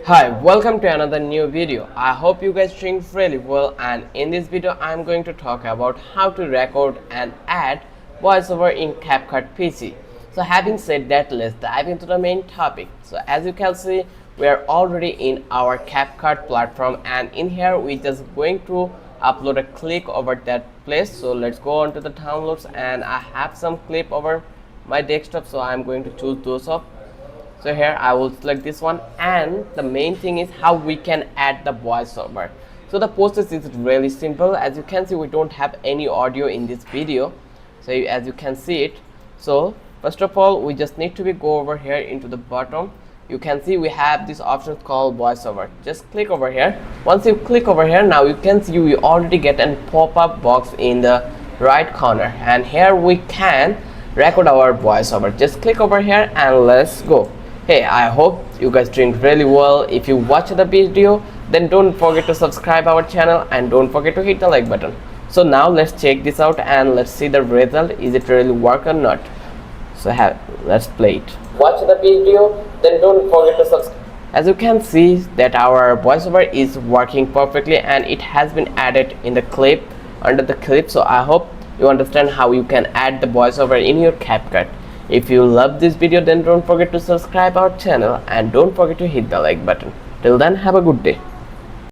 Hi, welcome to another new video. I hope you guys doing really well, and in this video I'm going to talk about how to record and add voiceover in CapCut PC. So having said that, let's dive into the main topic. So as you can see, we are already in our CapCut platform, and in here we just going to upload a clip over that place. So let's go on to the downloads, and I have some clip over my desktop, so I'm going to choose those up. So here I will select this one, and the main thing is how we can add the voiceover. So the process is really simple. As you can see, we don't have any audio in this video, so as you can see it. So first of all, we just need to go over here into the bottom. You can see we have this option called voiceover. Just click over here. Once you click over here, now you can see we already get a pop-up box in the right corner, and here we can record our voiceover. Just click over here and let's go. Hey, I hope you guys doing really well. If you watch the video, then don't forget to subscribe our channel and don't forget to hit the like button. So now let's check this out and let's see the result. Is it really work or not? So let's play it. Watch the video, then don't forget to subscribe. As you can see that our voiceover is working perfectly, and it has been added in the clip, under the clip. So I hope you understand how you can add the voiceover in your CapCut. If you love this video, then don't forget to subscribe our channel and don't forget to hit the like button. Till then, have a good day.